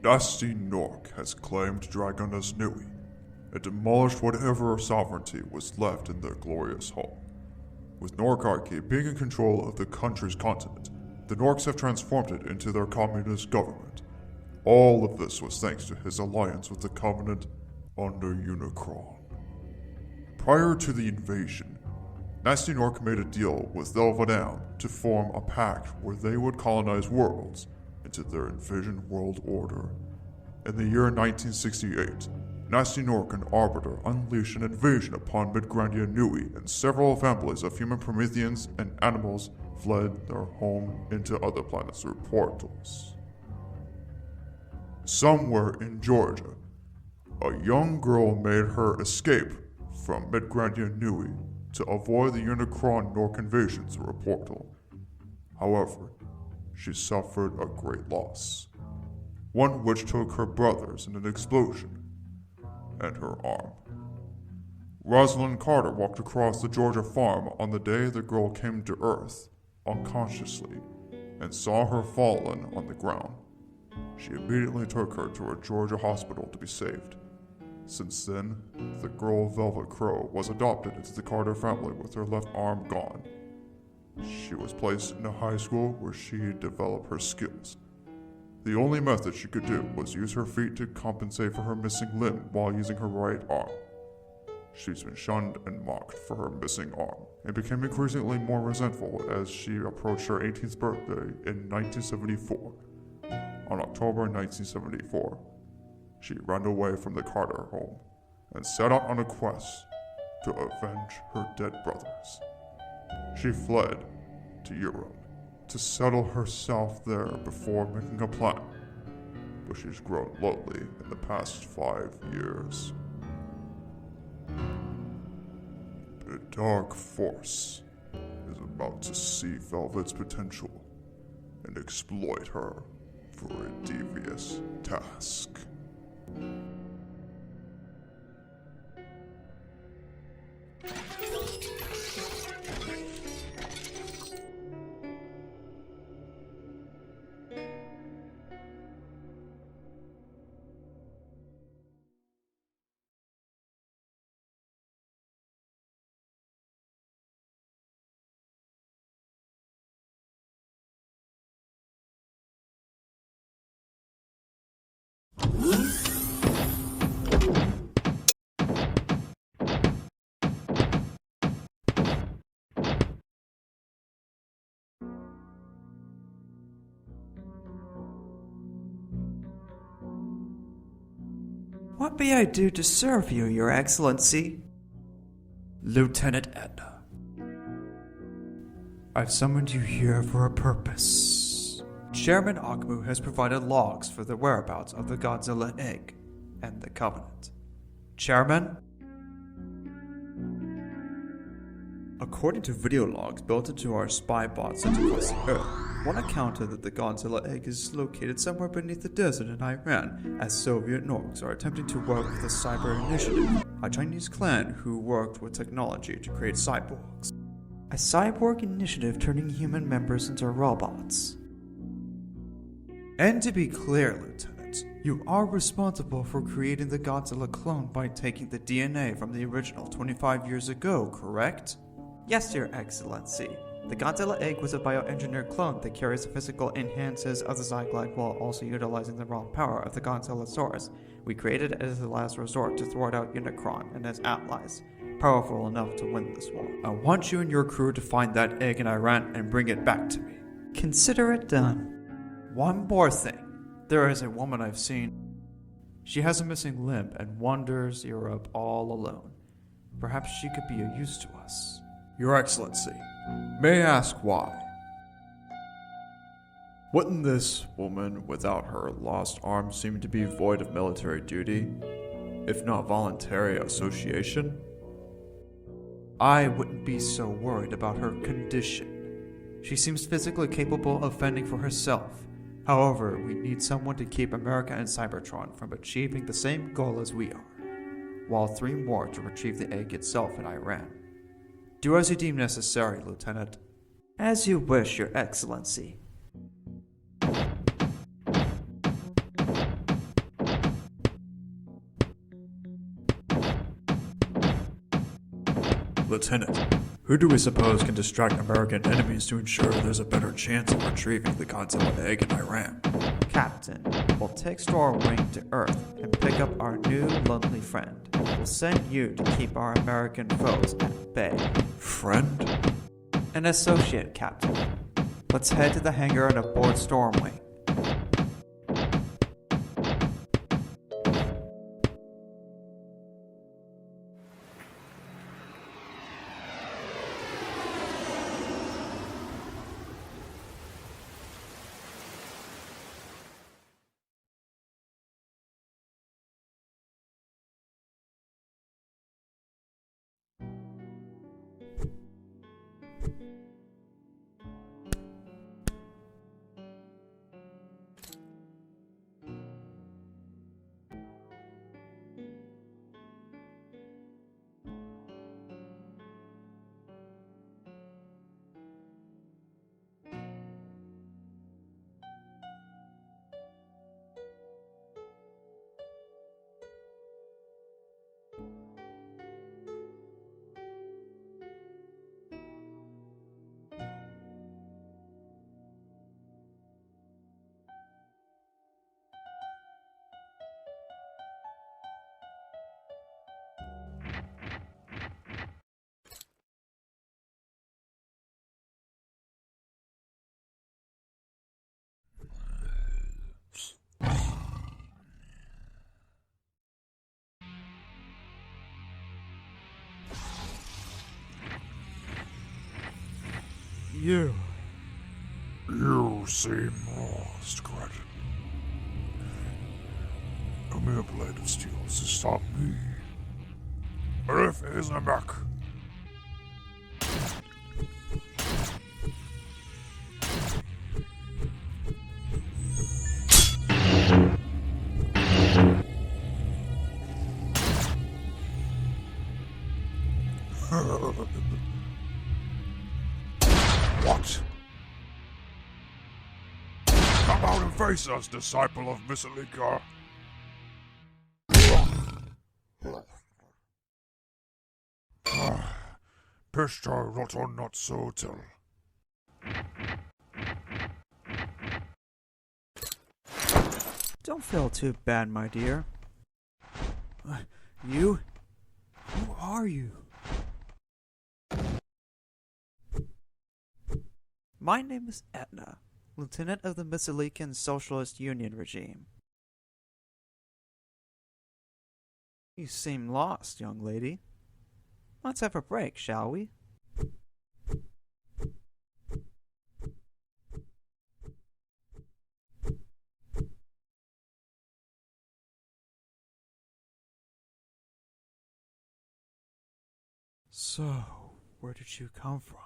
Nasty Nork has claimed Dragona's Nui and demolished whatever sovereignty was left in their glorious home. With Norkarchy being in control of the country's continent, the Norks have transformed it into their communist government. All of this was thanks to his alliance with the Covenant under Unicron. Prior to the invasion, Nasty Nork made a deal with Elvadan to form a pact where they would colonize worlds into their envisioned world order. In the year 1968, Nasty Nork and Arbiter unleashed an invasion upon Midgrandia Nui, and several families of human Prometheans and animals fled their home into other planets through portals. Somewhere in Georgia, a young girl made her escape from Midgrandia Nui to avoid the Unicron Nork invasion through a portal. However, she suffered a great loss, one which took her brothers in an explosion and her arm. Rosalind Carter walked across the Georgia farm on the day the girl came to Earth unconsciously and saw her fallen on the ground. She immediately took her to a Georgia hospital to be saved. Since then, the girl Velvet Crowe was adopted into the Carter family with her left arm gone. She was placed in a high school where she developed her skills. The only method she could do was use her feet to compensate for her missing limb while using her right arm. She's been shunned and mocked for her missing arm, and became increasingly more resentful as she approached her 18th birthday in 1974. On October 1974, she ran away from the Carter home and set out on a quest to avenge her dead brothers. She fled to Europe to settle herself there before making a plan, but she's grown lonely in the past 5 years. But a dark force is about to see Velvet's potential and exploit her for a devious task. What may I do to serve you, Your Excellency? Lieutenant Edna, I've summoned you here for a purpose. Chairman Okmu has provided logs for the whereabouts of the Godzilla egg and the Covenant. Chairman? According to video logs built into our spy bots sent across the Earth, one accounted that the Godzilla egg is located somewhere beneath the desert in Iran, as Soviet Norks are attempting to work with the Cyber Initiative, a Chinese clan who worked with technology to create cyborgs. A cyborg initiative turning human members into robots. And to be clear, Lieutenant, you are responsible for creating the Godzilla clone by taking the DNA from the original 25 years ago, correct? Yes, Your Excellency. The Godzilla egg was a bioengineered clone that carries the physical enhances of the Zyglide while also utilizing the raw power of the Godzilla source. We created it as a last resort to thwart out Unicron and his allies, powerful enough to win this war. I want you and your crew to find that egg in Iran and bring it back to me. Consider it done. One more thing. There is a woman I've seen. She has a missing limb and wanders Europe all alone. Perhaps she could be of use to us. Your Excellency, may I ask why? Wouldn't this woman without her lost arm seem to be void of military duty, if not voluntary association? I wouldn't be so worried about her condition. She seems physically capable of fending for herself. However, we need someone to keep America and Cybertron from achieving the same goal as we are, while 3 more to retrieve the egg itself in Iran. Do as you deem necessary, Lieutenant. As you wish, Your Excellency. Lieutenant, who do we suppose can distract American enemies to ensure there's a better chance of retrieving the Godzilla egg in Iran? Captain, we'll take Stormwing to Earth and pick up our new lonely friend. We'll send you to keep our American foes at bay. Friend? An associate, Captain. Let's head to the hangar and aboard Stormwing. You seem lost, Gretchen. A mere blade of steel to stop me. If is a mech. What? Come out and face us, disciple of Missalika. Pishtar roton not so till. Don't feel too bad, my dear. You? Who are you? My name is Etna, Lieutenant of the Misalikan Socialist Union regime. You seem lost, young lady. Let's have a break, shall we? So, where did you come from?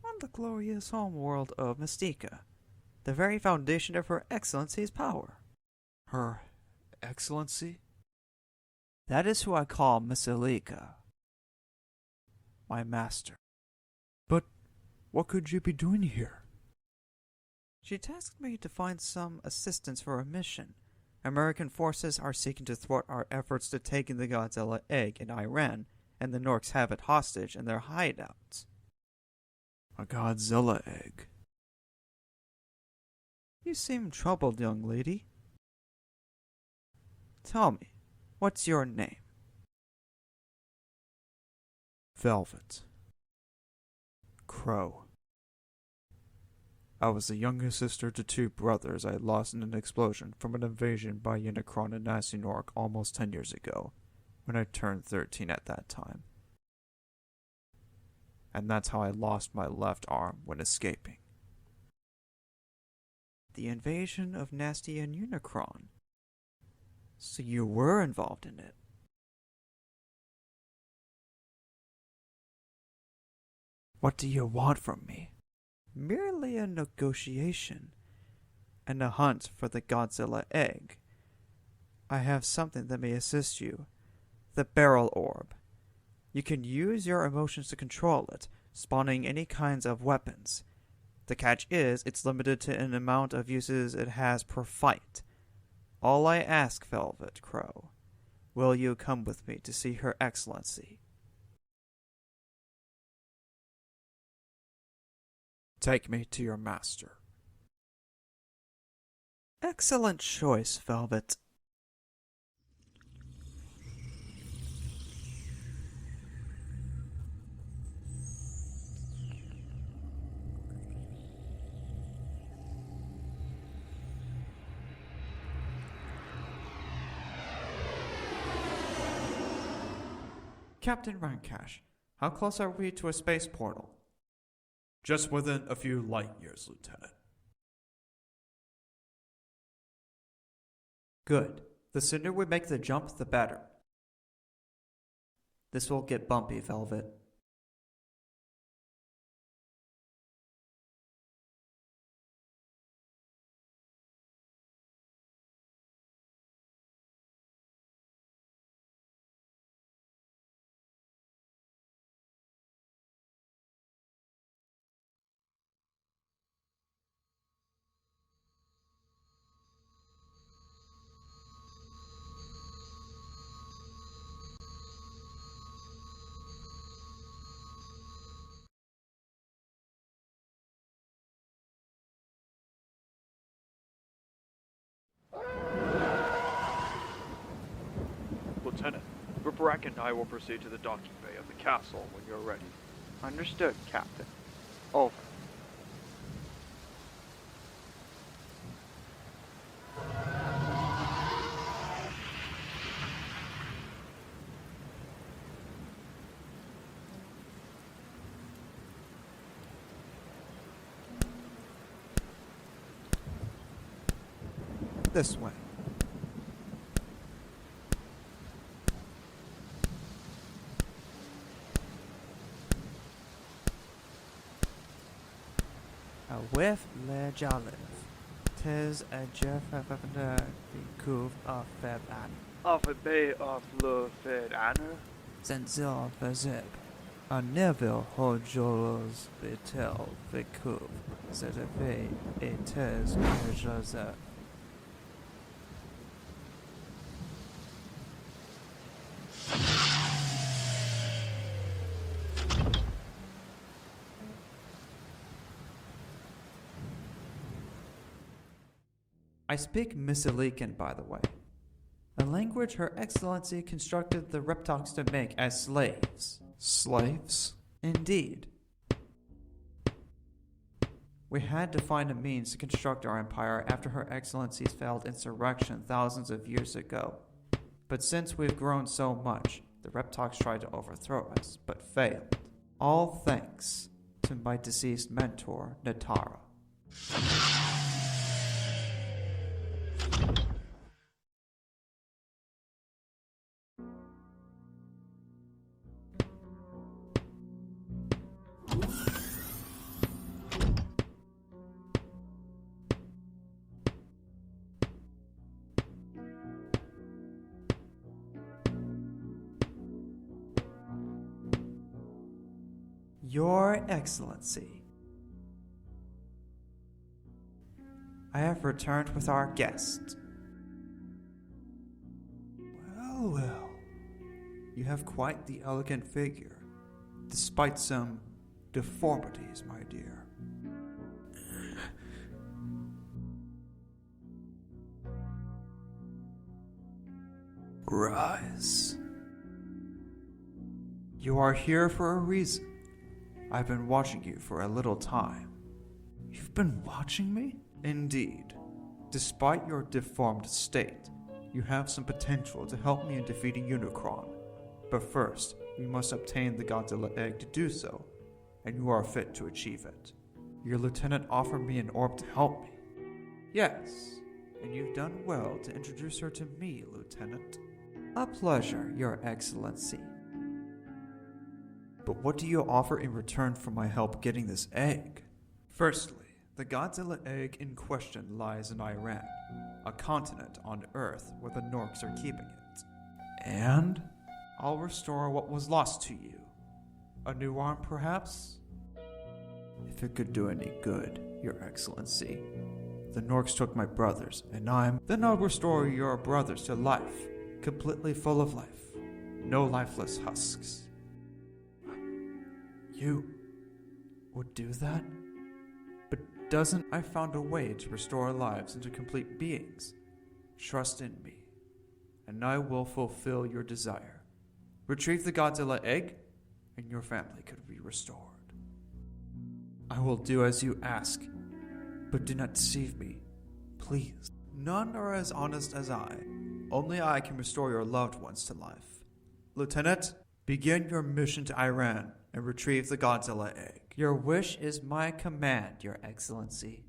On the glorious homeworld of Mystica, the very foundation of Her Excellency's power. Her Excellency? That is who I call Missalika, my master. But what could you be doing here? She tasked me to find some assistance for a mission. American forces are seeking to thwart our efforts to take in the Godzilla egg in Iran, and the Norks have it hostage in their hideouts. A Godzilla egg? You seem troubled, young lady. Tell me, what's your name? Velvet. Crowe. I was the youngest sister to two brothers I had lost in an explosion from an invasion by Unicron in Nasty Nork almost 10 years ago, when I turned 13 at that time. And that's how I lost my left arm when escaping. The invasion of Nasty and Unicron. So you were involved in it. What do you want from me? Merely a negotiation, and a hunt for the Godzilla egg. I have something that may assist you. The Barrel Orb. You can use your emotions to control it, spawning any kinds of weapons. The catch is, it's limited to an amount of uses it has per fight. All I ask, Velvet Crowe, will you come with me to see Her Excellency? Take me to your master. Excellent choice, Velvet. Captain Rankash, how close are we to a space portal? Just within a few light years, Lieutenant. Good. The sooner we make the jump, the better. This will get bumpy, Velvet. Lieutenant, Ripperak and I will proceed to the docking bay of the castle when you're ready. Understood, Captain. Over. This way. A whiff le jolif. Tis a jeff of the couve of feb an. Off a bay of le fed anna. Zenzil vezib. A neville hojolos betel vicouve. Zetafe etes joseph. I speak Misilican, by the way, a language Her Excellency constructed the Reptox to make as slaves. Slaves? Indeed. We had to find a means to construct our empire after Her Excellency's failed insurrection thousands of years ago. But since we've grown so much, the Reptox tried to overthrow us, but failed. All thanks to my deceased mentor, Natara. Your Excellency, I have returned with our guest. Well, you have quite the elegant figure, despite some deformities, my dear. Rise. You are here for a reason. I've been watching you for a little time. You've been watching me? Indeed. Despite your deformed state, you have some potential to help me in defeating Unicron. But first, we must obtain the Godzilla egg to do so, and you are fit to achieve it. Your lieutenant offered me an orb to help me. Yes, and you've done well to introduce her to me, Lieutenant. A pleasure, Your Excellency. But what do you offer in return for my help getting this egg? Firstly, the Godzilla egg in question lies in Iran, a continent on Earth where the Norks are keeping it. And I'll restore what was lost to you. A new arm, perhaps? If it could do any good, Your Excellency. The Norks took my brothers, and Then I'll restore your brothers to life, completely full of life. No lifeless husks. You would do that? Doesn't I found a way to restore our lives into complete beings? Trust in me, and I will fulfill your desire. Retrieve the Godzilla egg, and your family could be restored. I will do as you ask, but do not deceive me, please. None are as honest as I. Only I can restore your loved ones to life. Lieutenant, begin your mission to Iran and retrieve the Godzilla egg. Your wish is my command, Your Excellency.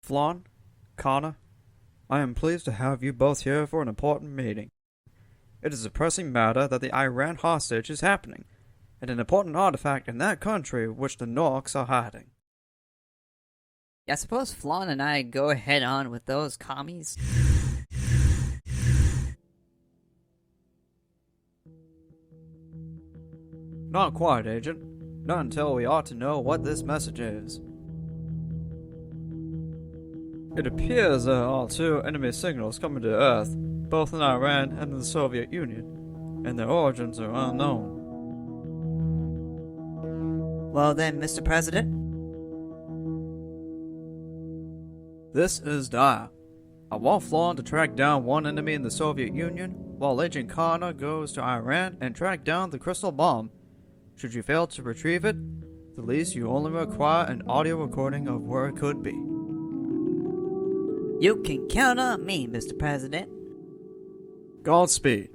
Flan, Kana, I am pleased to have you both here for an important meeting. It is a pressing matter that the Iran hostage is happening, and an important artifact in that country which the Norks are hiding. Yeah, I suppose Flan and I go head on with those commies. Not quite, Agent. Not until we ought to know what this message is. It appears there are two enemy signals coming to Earth, both in Iran and in the Soviet Union, and their origins are unknown. Well then, Mr. President? This is dire. I want Flan to track down one enemy in the Soviet Union, while Agent Kana goes to Iran and track down the crystal bomb. Should you fail to retrieve it, the least you only require an audio recording of where it could be. You can count on me, Mr. President. Godspeed.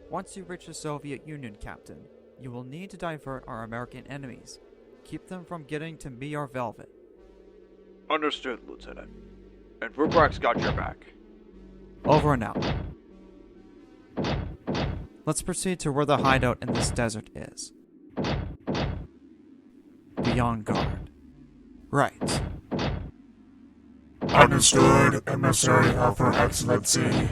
Once you reach the Soviet Union, Captain, you will need to divert our American enemies. Keep them from getting to me or Velvet. Understood, Lieutenant. And Ruprak's got your back. Over and out. Let's proceed to where the hideout in this desert is. Be on guard. Right. Understood, Emissary of Her Excellency.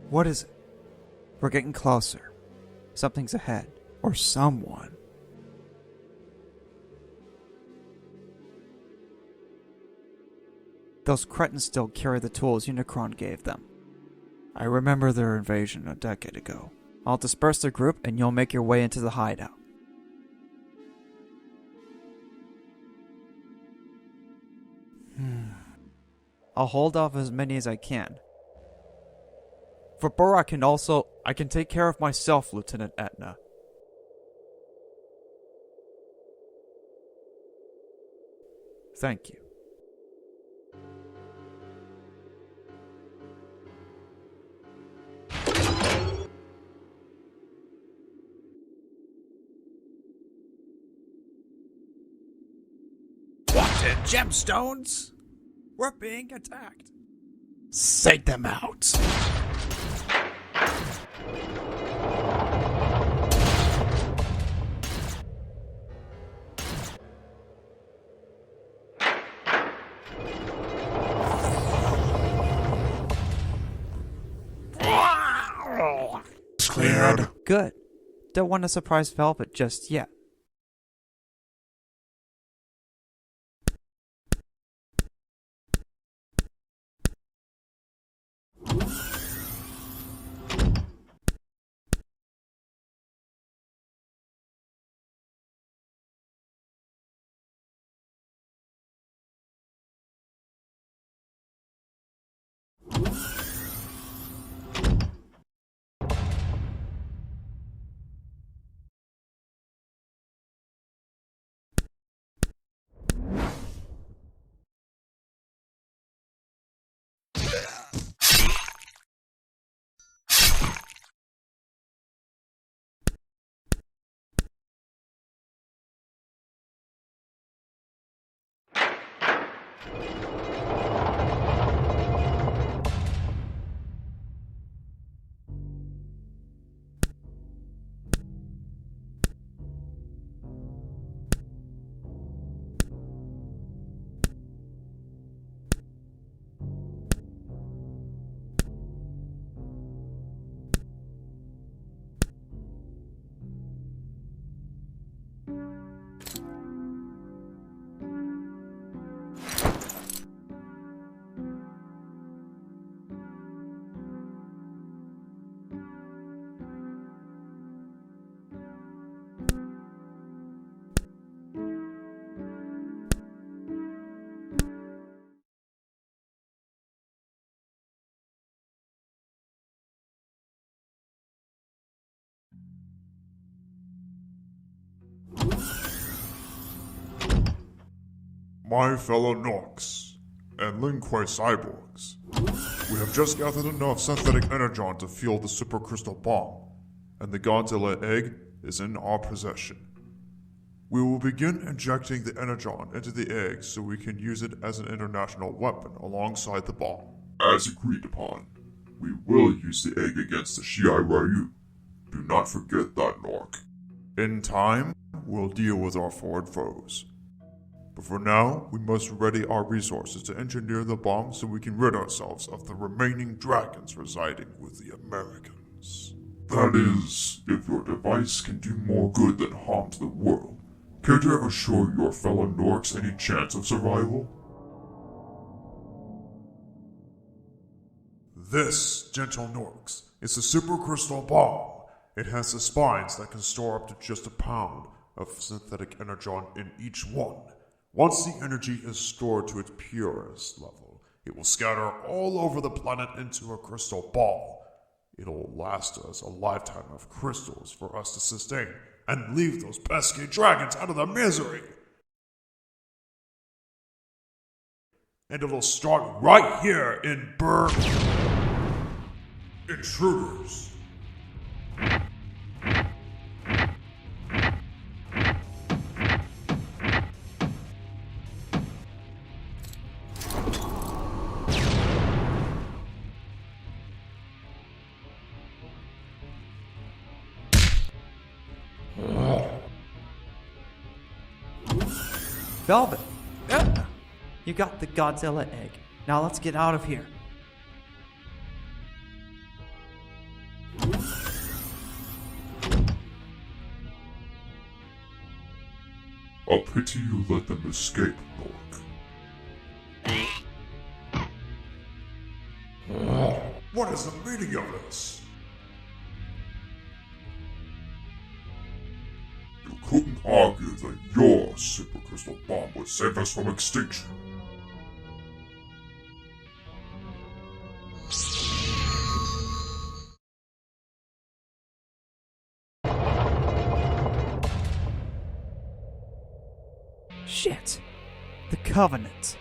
What is it? We're getting closer. Something's ahead. Or someone. Those cretins still carry the tools Unicron gave them. I remember their invasion a decade ago. I'll disperse the group and you'll make your way into the hideout. I'll hold off as many as I can. For Borak and also, I can take care of myself, Lieutenant Etna. Thank you. Wanted gemstones? We're being attacked. Seek them out. Cleared. Good. Don't want to surprise Velvet just yet. My fellow Norks and Linquay cyborgs, we have just gathered enough synthetic energon to fuel the supercrystal bomb, and the Godzilla egg is in our possession. We will begin injecting the energon into the egg so we can use it as an international weapon alongside the bomb. As agreed upon, we will use the egg against the Shiai Ryu. Do not forget that, Nork. In time, we'll deal with our foreign foes. But for now, we must ready our resources to engineer the bomb so we can rid ourselves of the remaining dragons residing with the Americans. That is, if your device can do more good than harm to the world. Care to assure your fellow Norks any chance of survival? This, gentle Norks, is the supercrystal bomb. It has the spines that can store up to just a pound of synthetic energon in each one. Once the energy is stored to its purest level, it will scatter all over the planet into a crystal ball. It'll last us a lifetime of crystals for us to sustain and leave those pesky dragons out of their misery. And it'll start right here in Intruders. Velvet! You got the Godzilla egg. Now let's get out of here. A pity you let them escape, Nork. What is the meaning of this? You couldn't argue that your supercrystal bomb would save us from extinction. Shit! The Covenant.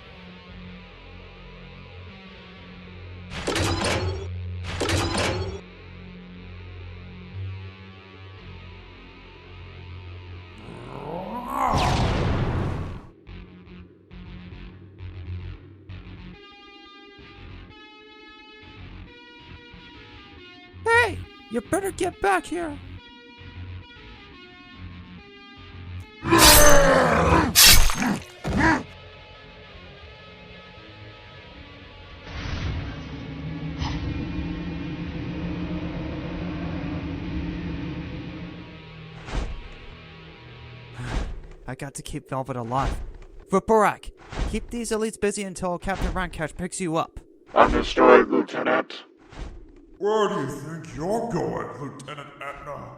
Hey! You better get back here! I got to keep Velvet alive. Vaporak, keep these elites busy until Captain Rankash picks you up. Understood, Lieutenant. Where do you think you're going, Lieutenant Etna?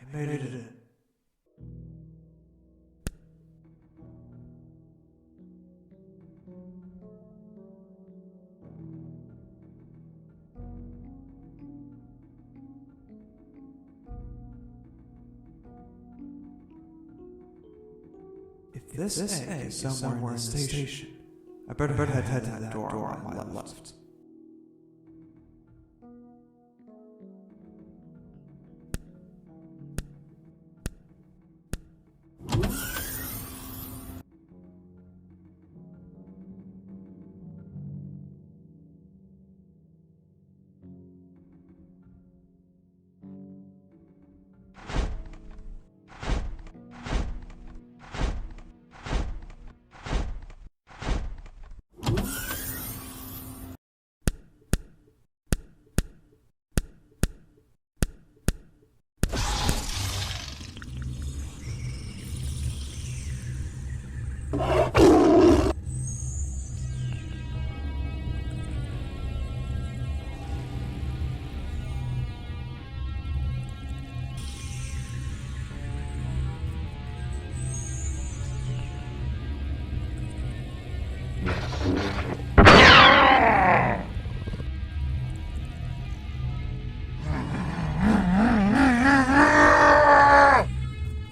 I made it in. If this egg is somewhere in the station, I better head to that door on my left.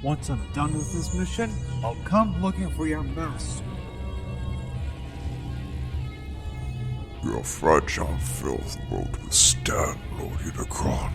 Once I'm done with this mission, I'll come looking for your master. Your fragile filth won't withstand Lord Unicron.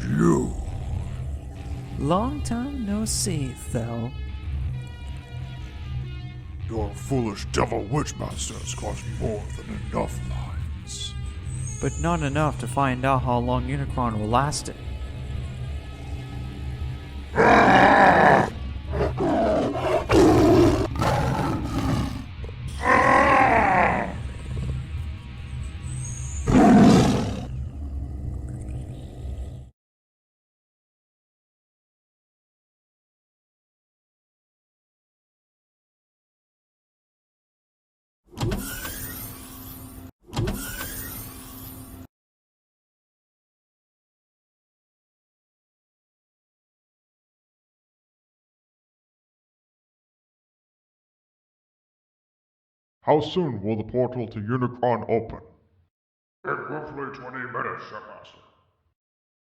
You. Long time no see, Thel. Your foolish devil witchmaster has caused more than enough lines. But not enough to find out how long Unicron will last it. How soon will the portal to Unicron open? In roughly 20 minutes, Shipmaster.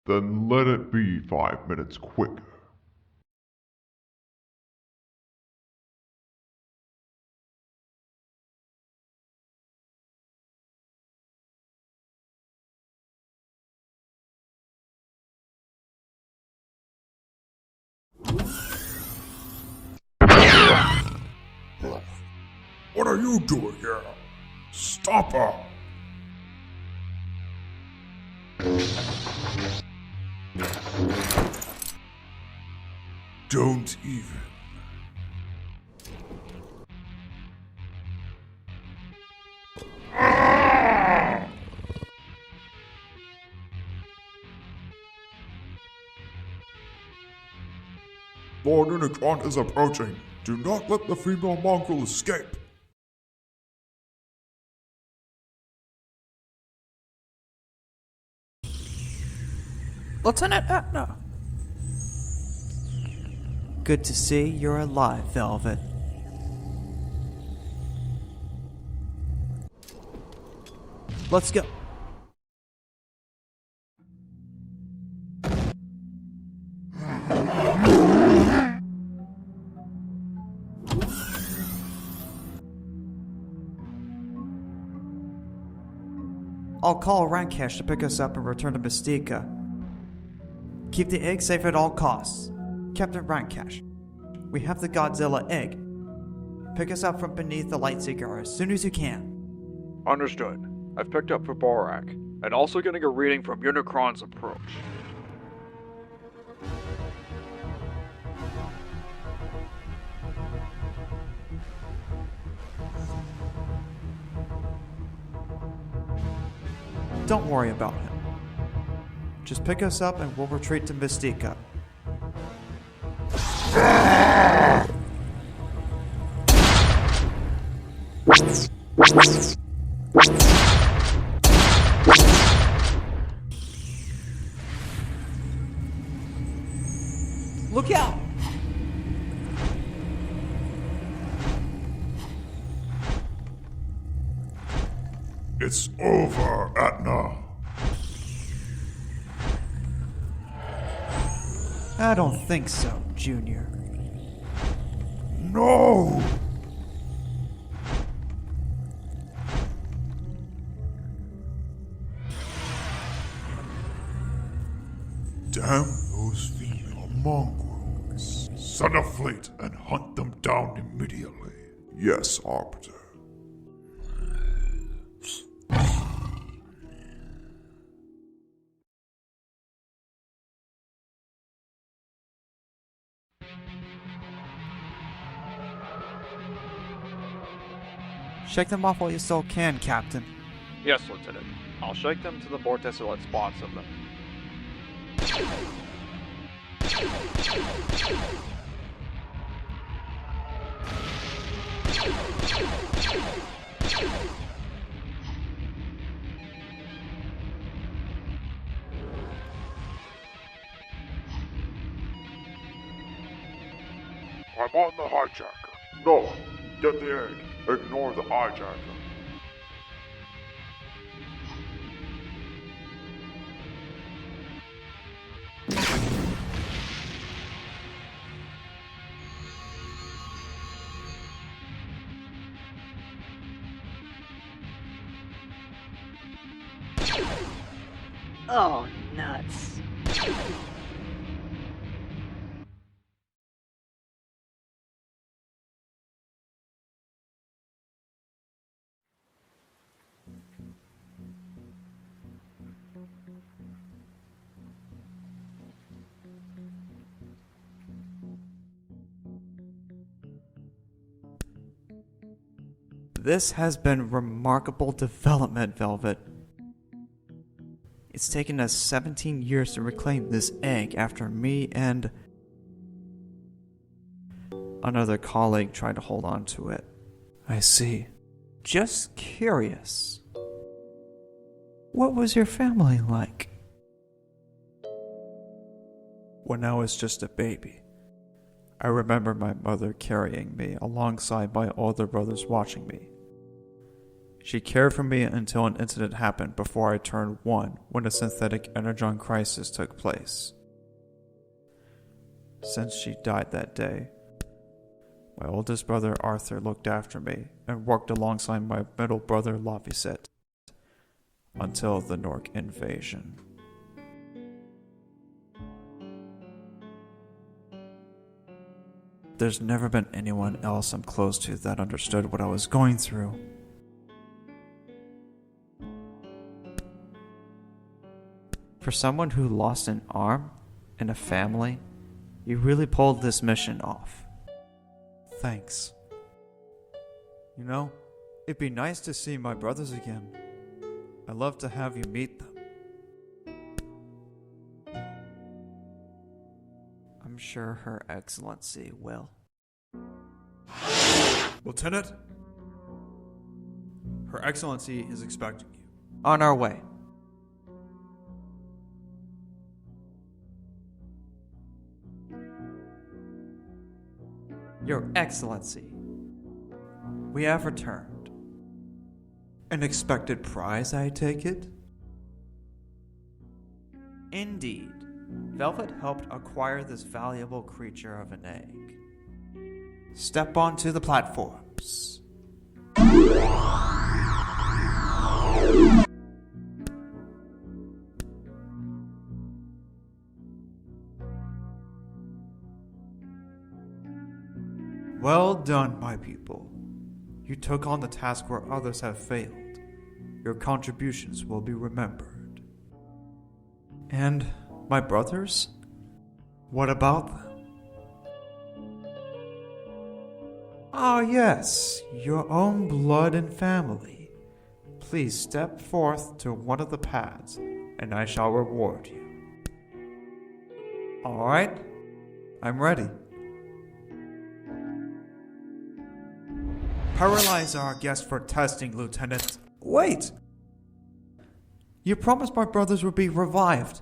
Then let it be 5 minutes quicker. What are you doing here? Stop her! Don't even. Lord Unicron is approaching. Do not let the female mongrel escape. Lieutenant Etna! Good to see you're alive, Velvet. Let's go. I'll call Rankesh to pick us up and return to Mystica. Keep the egg safe at all costs. Captain Rankesh, we have the Godzilla egg. Pick us up from beneath the Lightseeker as soon as you can. Understood. I've picked up for Borak, and also getting a reading from Unicron's approach. Don't worry about him. Just pick us up and we'll retreat to Mystica. Look out! It's over, Etna. I don't think so, Junior. No! Damn those female mongrels. Send a fleet and hunt them down immediately. Yes, Arbiter. Shake them off while you still can, Captain. Yes, Lieutenant. I'll shake them to the vortex and let spots of them. I'm on the hijacker. No, get the egg. Ignore the hijacker. Oh, nuts. This has been remarkable development, Velvet. It's taken us 17 years to reclaim this egg after me and another colleague tried to hold on to it. I see. Just curious. What was your family like? When I was just a baby, I remember my mother carrying me alongside my older brothers watching me. She cared for me until an incident happened before I turned 1 when a synthetic energon crisis took place. Since she died that day, my oldest brother Arthur looked after me and worked alongside my middle brother Lavisette until the Nork invasion. There's never been anyone else I'm close to that understood what I was going through. For someone who lost an arm and a family, you really pulled this mission off. Thanks. You know, it'd be nice to see my brothers again. I'd love to have you meet them. I'm sure Her Excellency will. Lieutenant, Her Excellency is expecting you. On our way. Your Excellency, we have returned. An expected prize, I take it? Indeed. Velvet helped acquire this valuable creature of an egg. Step onto the platforms. Well done, my people. You took on the task where others have failed. Your contributions will be remembered. And my brothers? What about them? Ah, yes, your own blood and family. please step forth to one of the pads, and I shall reward you. Alright, I'm ready. Paralyze our guest for testing, Lieutenant. Wait! You promised my brothers would be revived.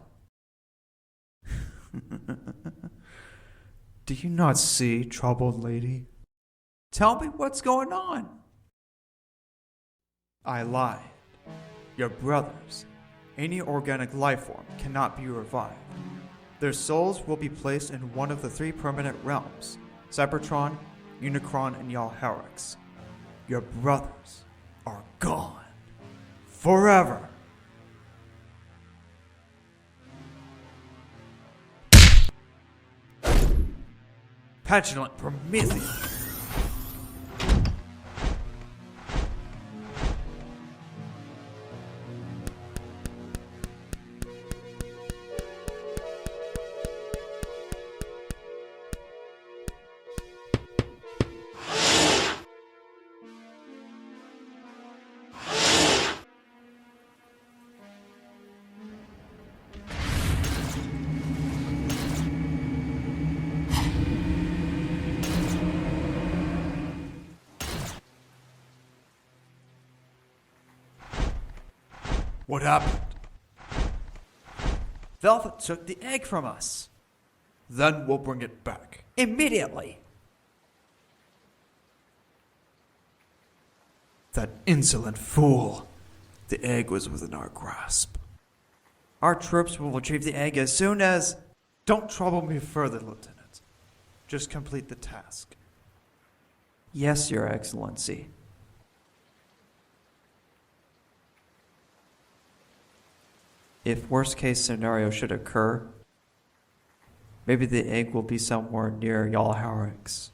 Do you not see, troubled lady? Tell me what's going on. I lied. Your brothers, any organic life form, cannot be revived. Their souls will be placed in one of the 3 permanent realms, Cybertron, Unicron, and Yalharix. Your brothers are gone. Forever. Petulant Prometheus. What happened? Velvet took the egg from us. Then we'll bring it back. Immediately. That insolent fool. The egg was within our grasp. Our troops will retrieve the egg as soon as... Don't trouble me further, Lieutenant. Just complete the task. Yes, Your Excellency. If worst case scenario should occur, maybe the egg will be somewhere near Yalharix.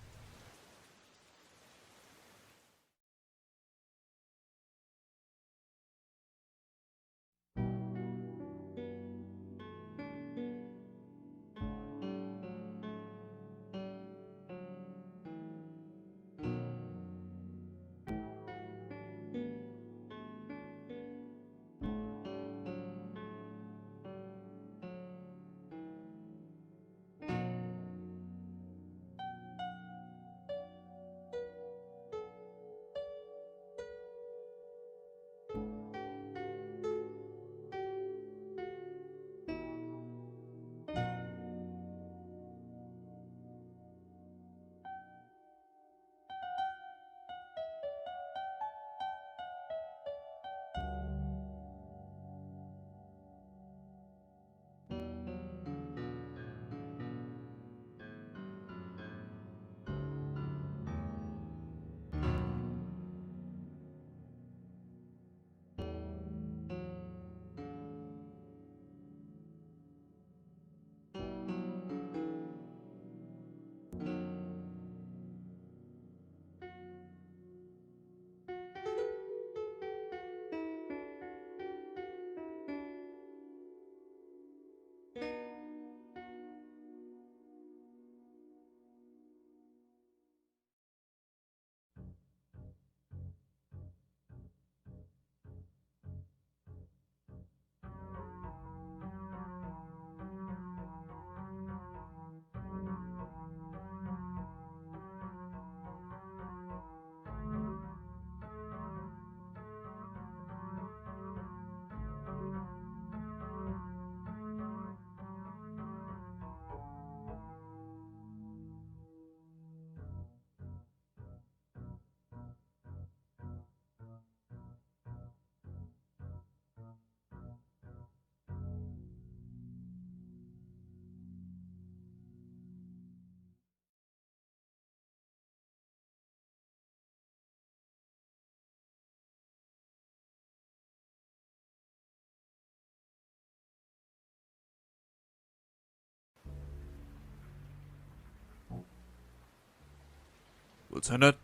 Lieutenant?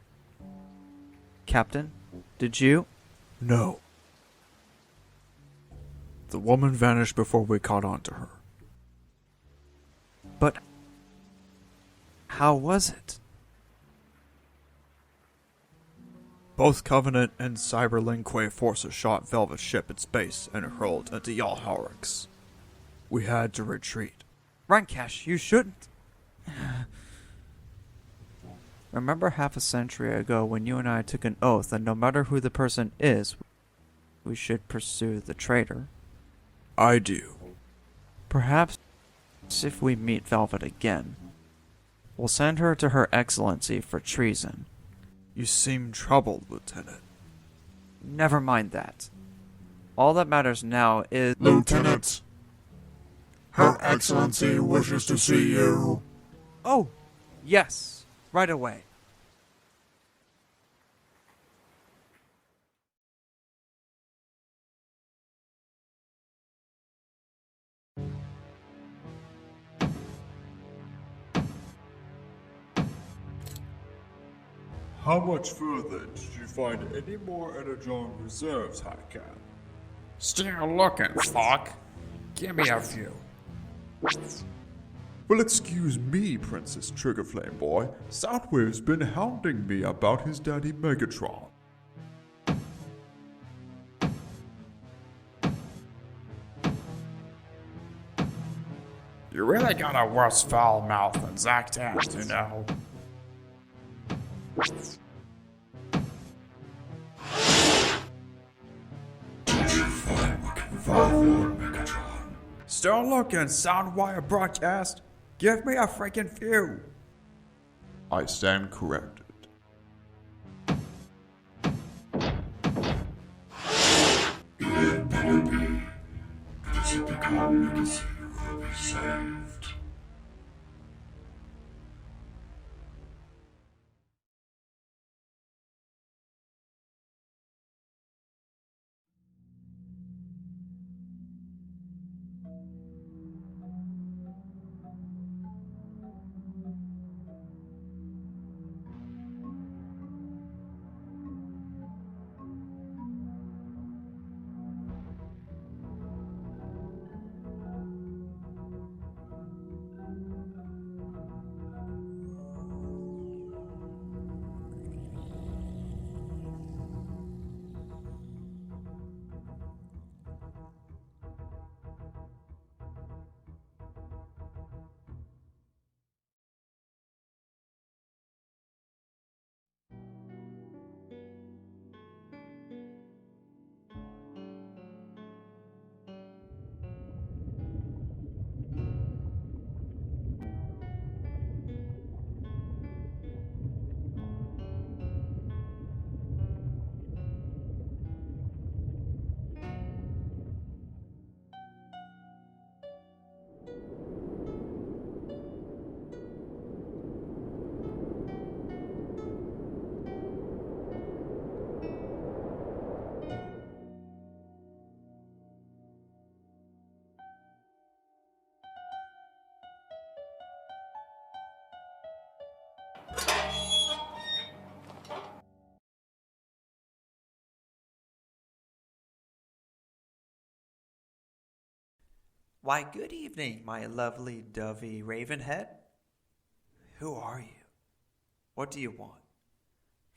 Captain, did you? No. The woman vanished before we caught on to her. But how was it? Both Covenant and Cyberlingque forces shot Velvet's ship at space and hurled into Yalharix. We had to retreat. Rankash, you shouldn't. Remember half a century ago when you and I took an oath that no matter who the person is, we should pursue the traitor? I do. Perhaps if we meet Velvet again, we'll send her to Her Excellency for treason. You seem troubled, Lieutenant. Never mind that. All that matters now is... Lieutenant, Her Excellency wishes to see you. Oh, yes, right away. How much further did you find any more Energon reserves, Hakan? Still looking, fuck. Give me a few. Well, excuse me, Princess Triggerflame Boy. Soundwave's been hounding me about his daddy Megatron. You really got a worse foul mouth than Zack Tat, you know. Still looking, Soundwire broadcast. Give me a freaking few. I stand corrected. It better be, because if the comet is here, will be saved. Why, good evening, my lovely dovey Ravenhead. Who are you? What do you want?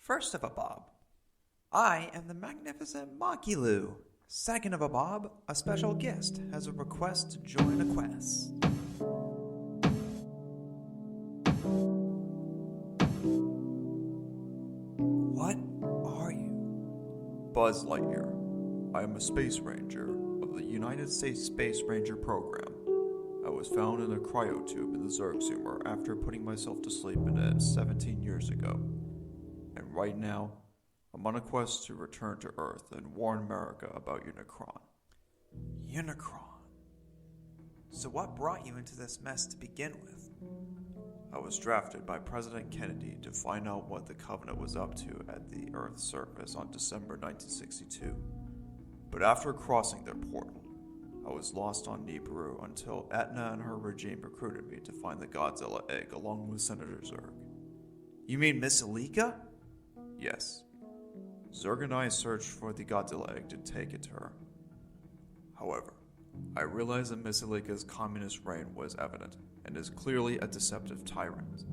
First of a bob, I am the magnificent Makilu. Second of a bob, a special guest has a request to join a quest. What are you? Buzz Lightyear. I am a space ranger of the United States Space Ranger Program. I was found in a cryotube in the Zerg after putting myself to sleep in it 17 years ago. And right now, I'm on a quest to return to Earth and warn America about Unicron. Unicron. So what brought you into this mess to begin with? I was drafted by President Kennedy to find out what the Covenant was up to at the Earth's surface on December 1962. But after crossing their portal, I was lost on Nibiru until Etna and her regime recruited me to find the Godzilla egg along with Senator Zurg. You mean Miss Alika? Yes. Zurg and I searched for the Godzilla egg to take it to her. However, I realized that Miss Alika's communist reign was evident and is clearly a deceptive tyrant.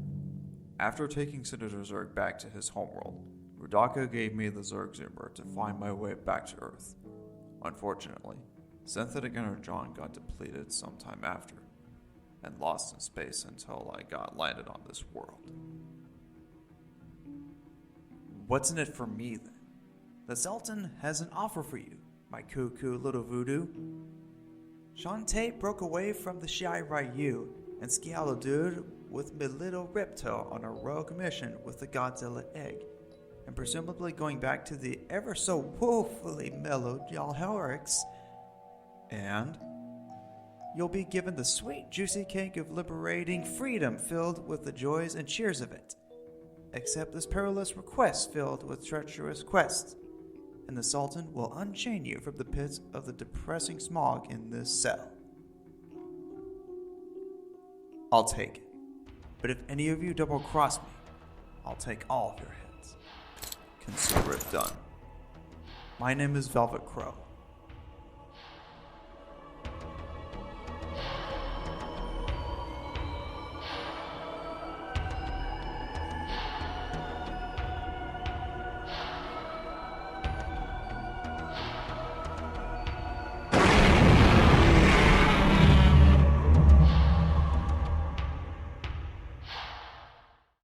After taking Senator Zurg back to his homeworld, Rudaka gave me the Zergzoomer to find my way back to Earth. Unfortunately, synthetic energon got depleted sometime after, and lost in space until I got landed on this world. What's in it for me, then? The Sultan has an offer for you, my cuckoo little voodoo. Shantae broke away from the Shai Ryu and Skialadude with me little Ripto on a rogue mission with the Godzilla egg, and presumably going back to the ever so woefully mellowed Jalhorix. And you'll be given the sweet juicy cake of liberating freedom filled with the joys and cheers of it. Accept this perilous request filled with treacherous quests, and the Sultan will unchain you from the pits of the depressing smog in this cell. I'll take it. But if any of you double-cross me, I'll take all of your heads. Consider it done. My name is Velvet Crowe.